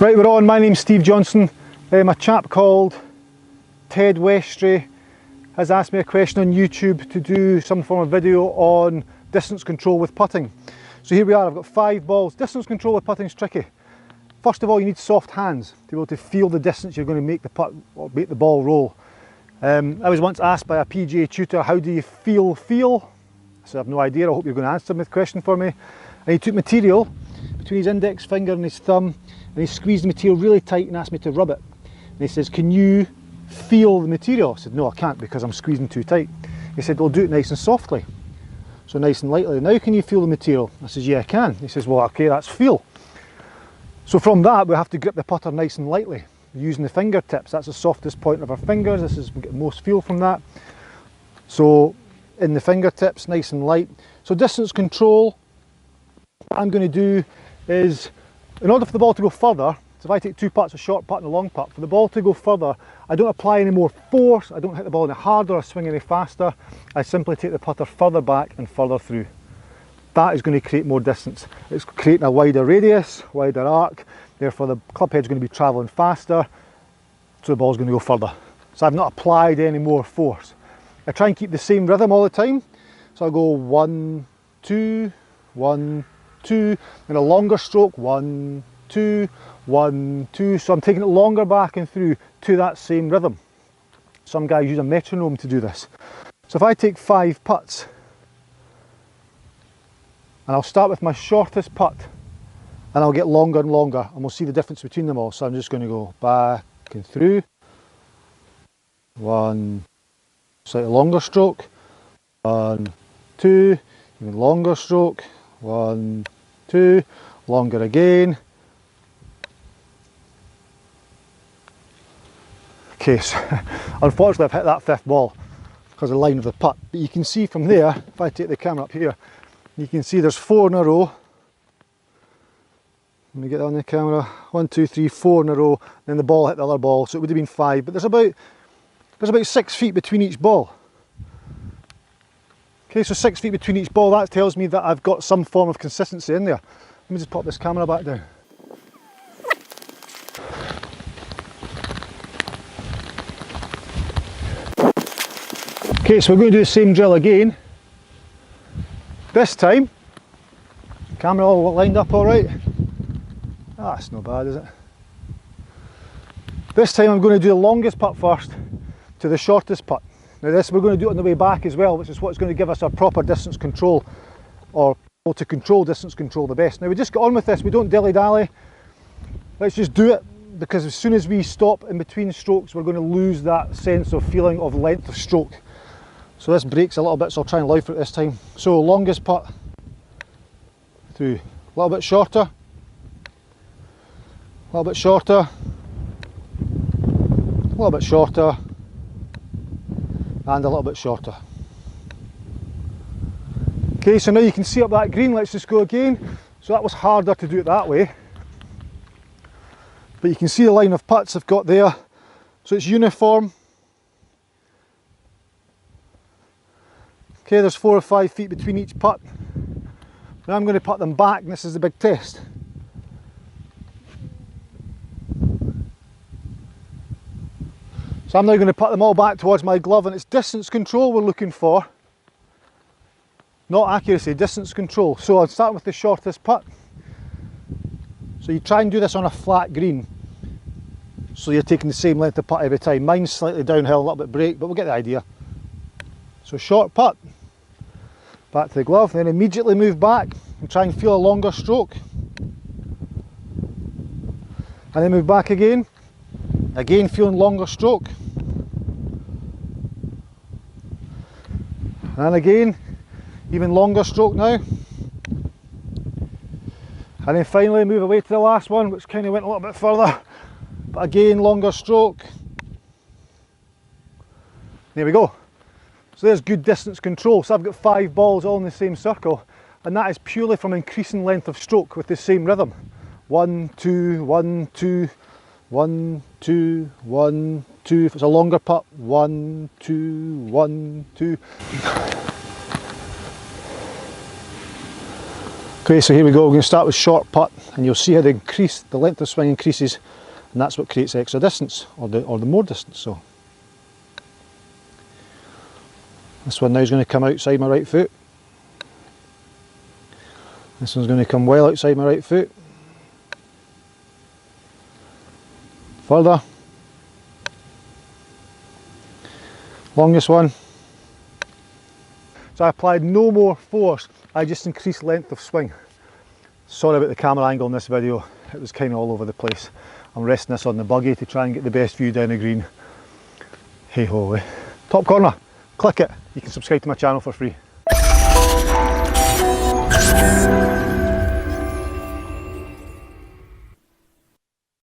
Right, we're on. My name's Steve Johnson. A chap called Ted Westray has asked me a question on YouTube to do some form of video on distance control with putting. So here we are, I've got 5 balls. Distance control with putting is tricky. First of all, you need soft hands to be able to feel the distance you're going to make the putt or make the ball roll. I was once asked by a PGA tutor, how do you feel? I said, I have no idea, I hope you're going to answer the question for me. And he took material between his index finger and his thumb, and he squeezed the material really tight and asked me to rub it. And he says, can you feel the material? I said, no, I can't because I'm squeezing too tight. He said, well, do it nice and softly. So nice and lightly. Now can you feel the material? I says, yeah, I can. He says, well, okay, that's feel. So from that, we have to grip the putter nice and lightly, using the fingertips. That's the softest point of our fingers. This is, we get the most feel from that. So in the fingertips, nice and light. So distance control, what I'm going to do is, in order for the ball to go further, so if I take 2 putts, a short putt and a long putt, for the ball to go further, I don't apply any more force, I don't hit the ball any harder or swing any faster, I simply take the putter further back and further through. That is going to create more distance. It's creating a wider radius, wider arc, therefore the club head's going to be travelling faster, so the ball's going to go further. So I've not applied any more force. I try and keep the same rhythm all the time, so I'll go 1, 2, 1, 2, and a longer stroke, 1, 2, 1, 2, so I'm taking it longer back and through to that same rhythm. Some guys use a metronome to do this. So if I take 5 putts, and I'll start with my shortest putt, and I'll get longer and longer, and we'll see the difference between them all. So I'm just going to go back and through, 1, slightly longer stroke, 1, 2, even longer stroke, 1, 2, longer again. Okay, so unfortunately I've hit that 5th ball because of the line of the putt, but you can see from there, if I take the camera up here, you can see there's 4 in a row. Let me get that on the camera. 1, 2, 3, 4 in a row, then the ball hit the other ball, so it would have been 5, but there's about 6 feet between each ball. Okay, so 6 feet between each ball, that tells me that I've got some form of consistency in there. Let me just pop this camera back down. Okay, so we're going to do the same drill again. This time, camera all lined up all right. Ah, that's not bad, is it? This time I'm going to do the longest putt first to the shortest putt. Now this we're going to do it on the way back as well, which is what's going to give us our proper distance control, or to control distance control the best. Now we just get on with this, we don't dilly-dally. Let's just do it, because as soon as we stop in between strokes, we're going to lose that sense of feeling of length of stroke. So this breaks a little bit, so I'll try and allow for it this time. So longest putt through, a little bit shorter, a little bit shorter, a little bit shorter, and a little bit shorter. Okay, so now you can see up that green, let's just go again. So that was harder to do it that way. But you can see the line of putts I've got there. So it's uniform. Okay, there's 4 or 5 feet between each putt. Now I'm going to put them back, and this is the big test. So I'm now going to put them all back towards my glove, and it's distance control we're looking for. Not accuracy, distance control. So I'm starting with the shortest putt. So you try and do this on a flat green. So you're taking the same length of putt every time. Mine's slightly downhill, a little bit break, but we'll get the idea. So short putt. Back to the glove, then immediately move back and try and feel a longer stroke. And then move back again. Again feeling longer stroke. And again, even longer stroke now. And then finally move away to the last one, which kind of went a little bit further. But again, longer stroke. There we go. So there's good distance control. So I've got 5 balls all in the same circle, and that is purely from increasing length of stroke with the same rhythm. 1, 2, 1, 2, 1, 2, 1, 2. If it's a longer putt, 1, 2, 1, 2. Okay, so here we go. We're going to start with short putt, and you'll see how the length of swing increases, and that's what creates extra distance, or the more distance. So this one now is going to come outside my right foot. This one's going to come well outside my right foot. Further. Longest one. So I applied no more force, I just increased length of swing. Sorry about the camera angle in this video, it was kind of all over the place. I'm resting this on the buggy to try and get the best view down the green. Hey ho, eh? Top corner, click it, you can subscribe to my channel for free.